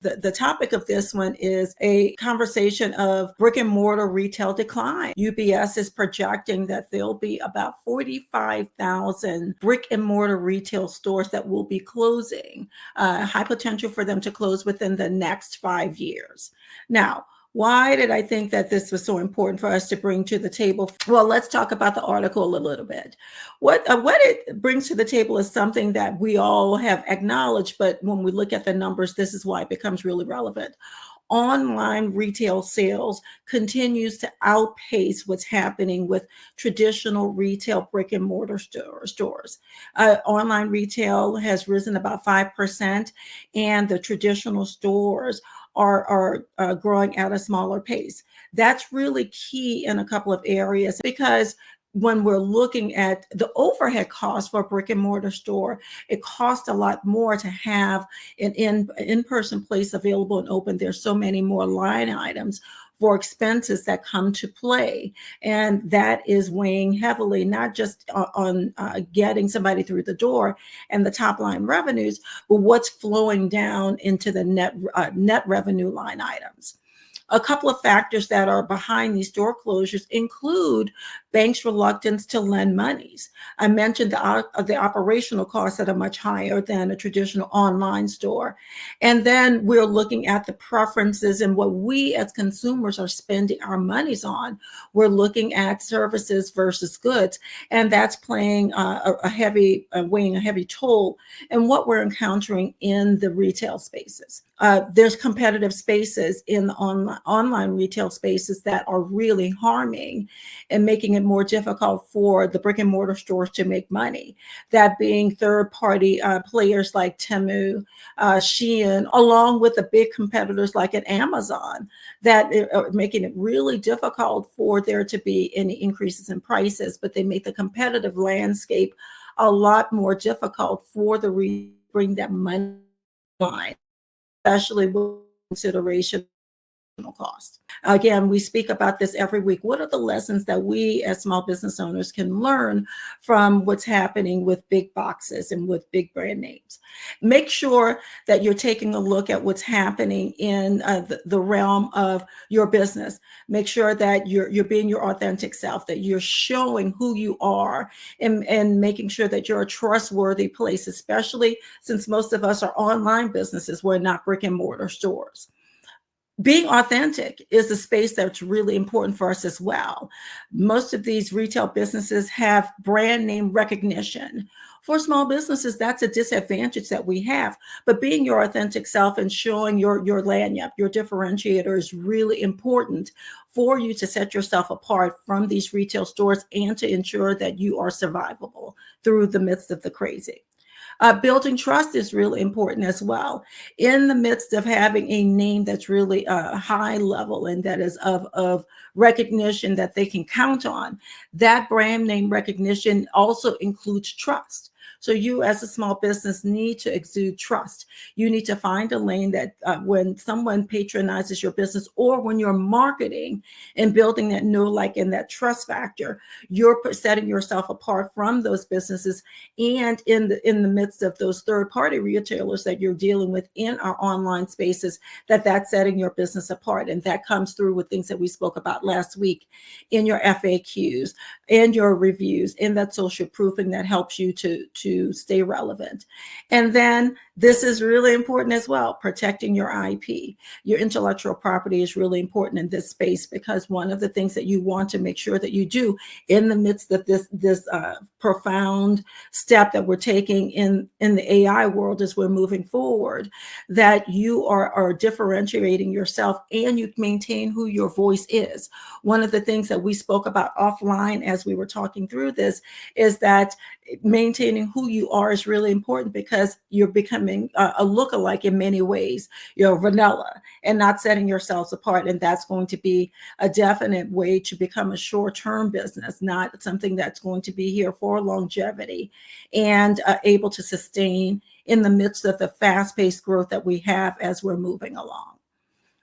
The topic of this one is a conversation of brick and mortar retail decline. UBS is projecting that there'll be about 45,000 brick and mortar retail stores that will be closing, high potential for them to close within the next 5 years. Now, why did I think that this was so important for us to bring to the table? Well, let's talk about the article a little bit. What it brings to the table is something that we all have acknowledged, but when we look at the numbers, this is why it becomes really relevant. Online retail sales continues to outpace what's happening with traditional retail brick and mortar stores. Online retail has risen about 5%, and the traditional stores are growing at a smaller pace. That's really key in a couple of areas, because when we're looking at the overhead cost for a brick and mortar store, it costs a lot more to have an in-person place available and open. There's so many more line items for expenses that come to play. And that is weighing heavily, not just on getting somebody through the door and the top line revenues, but what's flowing down into the net revenue line items. A couple of factors that are behind these store closures include banks' reluctance to lend monies. I mentioned the operational costs that are much higher than a traditional online store. And then we're looking at the preferences and what we as consumers are spending our monies on. We're looking at services versus goods, and that's playing weighing a heavy toll in what we're encountering in the retail spaces. There's competitive spaces in the online retail spaces that are really harming and making it more difficult for the brick and mortar stores to make money. That being third-party players like Temu, Shein, along with the big competitors like at Amazon, that are making it really difficult for there to be any increases in prices, but they make the competitive landscape a lot more difficult for the bring that money line, especially with consideration cost. Again, we speak about this every week. What are the lessons that we as small business owners can learn from what's happening with big boxes and with big brand names? Make sure that you're taking a look at what's happening in the realm of your business. Make sure that you're being your authentic self, that you're showing who you are, and making sure that you're a trustworthy place, especially since most of us are online businesses. We're not brick and mortar stores. Being authentic is a space that's really important for us as well. Most of these retail businesses have brand name recognition. For small businesses, that's a disadvantage that we have. But being your authentic self and showing your lanyard, your differentiator, is really important for you to set yourself apart from these retail stores and to ensure that you are survivable through the midst of the crazy. Building trust is really important as well. In the midst of having a name that's really high level and that is of recognition that they can count on, that brand name recognition also includes trust. So you as a small business need to exude trust. You need to find a lane that when someone patronizes your business, or when you're marketing and building that know, like, and that trust factor, you're setting yourself apart from those businesses. And in the midst of those third-party retailers that you're dealing with in our online spaces, that's setting your business apart. And that comes through with things that we spoke about last week in your FAQs and your reviews, in that social proofing that helps you to stay relevant. And then this is really important as well, protecting your IP. Your intellectual property is really important in this space, because one of the things that you want to make sure that you do in the midst of this profound step that we're taking in the AI world as we're moving forward, that you are differentiating yourself and you maintain who your voice is. One of the things that we spoke about offline as we were talking through this is that maintaining who you are is really important, because you're becoming a lookalike in many ways. You're vanilla and not setting yourselves apart. And that's going to be a definite way to become a short-term business, not something that's going to be here for longevity and able to sustain in the midst of the fast-paced growth that we have as we're moving along.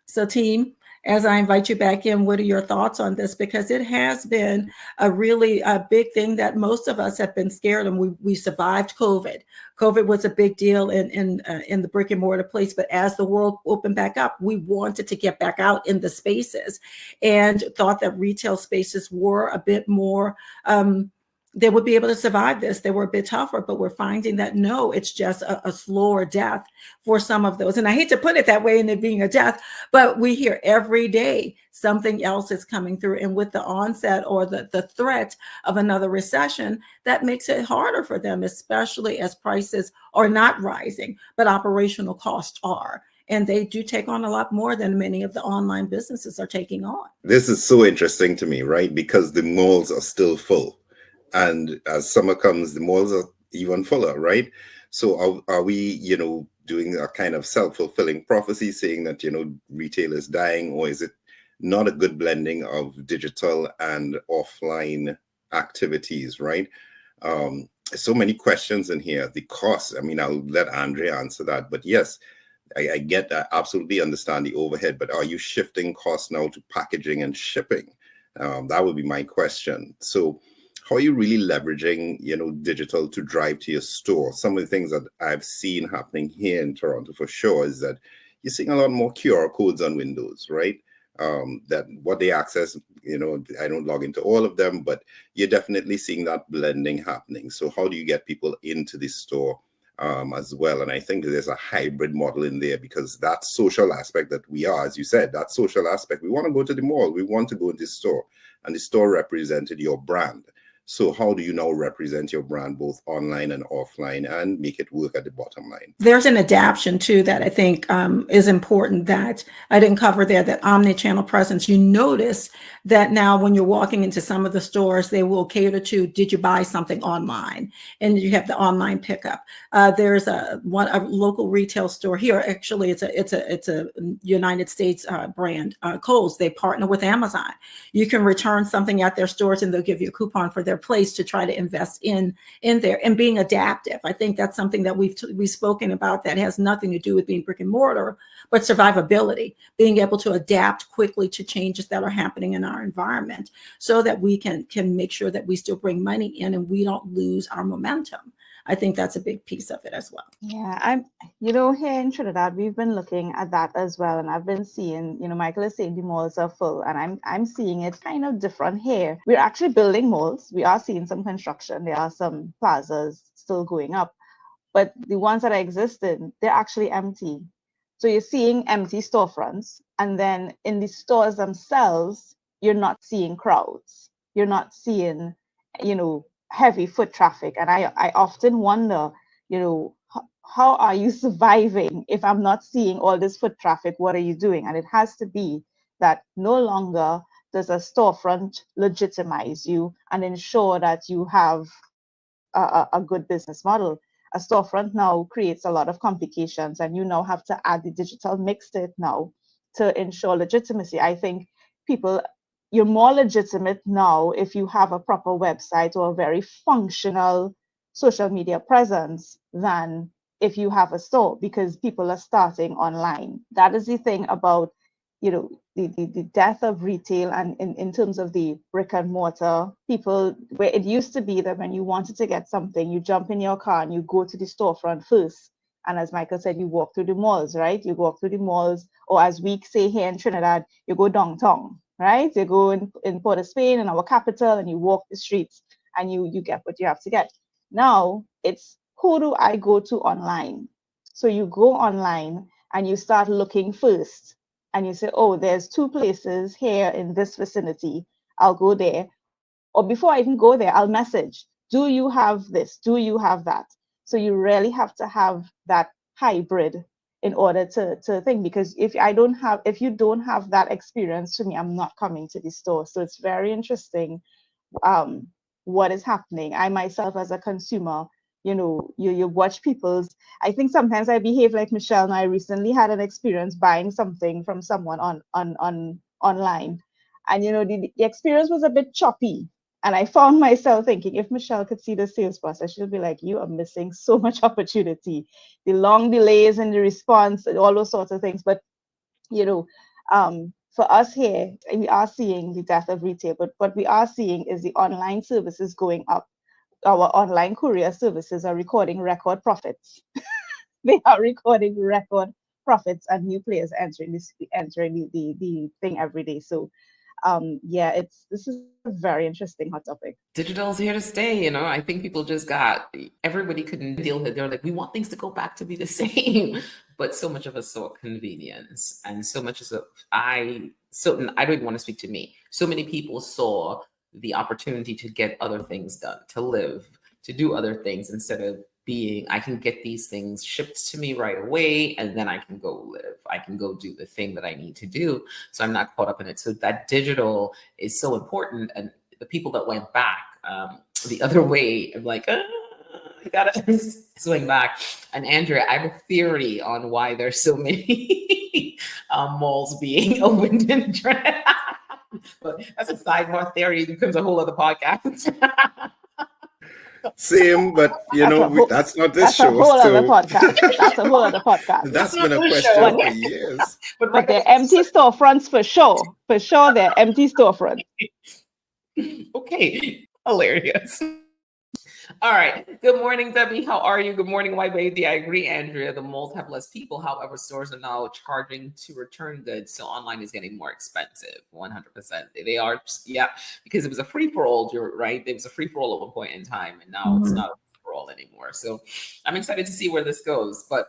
So, team, as I invite you back in, what are your thoughts on this? Because it has been a really a big thing that most of us have been scared, and we survived COVID. COVID was a big deal in the brick and mortar place, but as the world opened back up, we wanted to get back out in the spaces, and thought that retail spaces were a bit more. They would be able to survive this. They were a bit tougher, but we're finding that no, it's just a slower death for some of those. And I hate to put it that way in it being a death, but we hear every day something else is coming through. And with the onset or the threat of another recession, that makes it harder for them, especially as prices are not rising, but operational costs are. And they do take on a lot more than many of the online businesses are taking on. This is so interesting to me, right? Because the malls are still full. And as summer comes, the malls are even fuller, right? So are we, doing a kind of self-fulfilling prophecy saying that, retail is dying, or is it not a good blending of digital and offline activities, right? So many questions in here. The cost, I mean, I'll let Andrea answer that, but yes, I get that, absolutely understand the overhead, but are you shifting costs now to packaging and shipping? That would be my question. So how are you really leveraging, digital to drive to your store? Some of the things that I've seen happening here in Toronto for sure is that you're seeing a lot more QR codes on windows, right? That what they access, I don't log into all of them, but you're definitely seeing that blending happening. So how do you get people into the store as well? And I think there's a hybrid model in there, because that social aspect that we are, as you said, that social aspect, we want to go to the mall, we want to go to the store, and the store represented your brand. So how do you now represent your brand both online and offline and make it work at the bottom line? There's an adaptation too that I think is important that I didn't cover there, that omni-channel presence. You notice that now when you're walking into some of the stores, they will cater to, did you buy something online? And you have the online pickup. There's a local retail store here. Actually, it's a United States brand, Kohl's. They partner with Amazon. You can return something at their stores and they'll give you a coupon for their place to try to invest in there, and being adaptive. I think that's something that we've spoken about that has nothing to do with being brick and mortar, but survivability, being able to adapt quickly to changes that are happening in our environment, so that we can make sure that we still bring money in and we don't lose our momentum. I think that's a big piece of it as well. Yeah, here in Trinidad, we've been looking at that as well, and I've been seeing, Michael is saying the malls are full, and I'm seeing it kind of different here. We're actually building malls. We are seeing some construction. There are some plazas still going up, but the ones that are existing, they're actually empty. So you're seeing empty storefronts, and then in the stores themselves, you're not seeing crowds. You're not seeing, heavy foot traffic. And I often wonder, how are you surviving if I'm not seeing all this foot traffic? What are you doing? And it has to be that no longer does a storefront legitimize you and ensure that you have a good business model. A storefront now creates a lot of complications, and you now have to add the digital mix to it now to ensure legitimacy. I think people, you're more legitimate now if you have a proper website or a very functional social media presence than if you have a store, because people are starting online. That is the thing about, the death of retail, and in terms of the brick and mortar, people, where it used to be that when you wanted to get something, you jump in your car and you go to the storefront first. And as Michael said, you walk through the malls, right? You walk through the malls, or as we say here in Trinidad, you go downtown, right? You go in Port of Spain, in our capital, and you walk the streets and you get what you have to get. Now it's, who do I go to online? So you go online and you start looking first, and you say, oh, there's 2 places here in this vicinity. I'll go there. Or before I even go there, I'll message, do you have this? Do you have that? So you really have to have that hybrid in order to think, because if you don't have that experience, to me, I'm not coming to the store. So it's very interesting what is happening. I myself, as a consumer, you watch people's, I think sometimes I behave like Michelle, and I recently had an experience buying something from someone on online, and the experience was a bit choppy, and I found myself thinking, if Michelle could see the sales process, she'll be like, you are missing so much opportunity, the long delays in the response and all those sorts of things. But For us here, we are seeing the death of retail, but what we are seeing is the online services going up. Our online courier services are recording record profits. They are recording record profits, and new players entering the thing every day. So yeah, this is a very interesting hot topic. Digital's here to stay, you know. I think people just got everybody couldn't deal with it. They're like, we want things to go back to be the same. But so much of us saw convenience, and so much as I don't even want to speak to me. So many people saw the opportunity to get other things done, to live, to do other things instead of being, I can get these things shipped to me right away, and then I can go live. I can go do the thing that I need to do. So I'm not caught up in it. So that digital is so important. And the people that went back the other way, I'm like, you gotta swing back. And Andrea, I have a theory on why there's so many malls being opened in trend. But that's a sidebar theory. It becomes a whole other podcast. Same, but that's not this that's show. A whole other podcast. That's a whole other podcast. That's been a question for years. But they're empty storefronts for sure. For sure, they're empty storefronts. Okay, hilarious. All right. Good morning, Debbie. How are you? Good morning, White Baby. I agree, Andrea. The malls have less people. However, stores are now charging to return goods. So online is getting more expensive. 100%. They are, yeah, because it was a free-for-all, right? It was a free-for-all at one point in time. And now it's not a free-for-all anymore. So I'm excited to see where this goes. But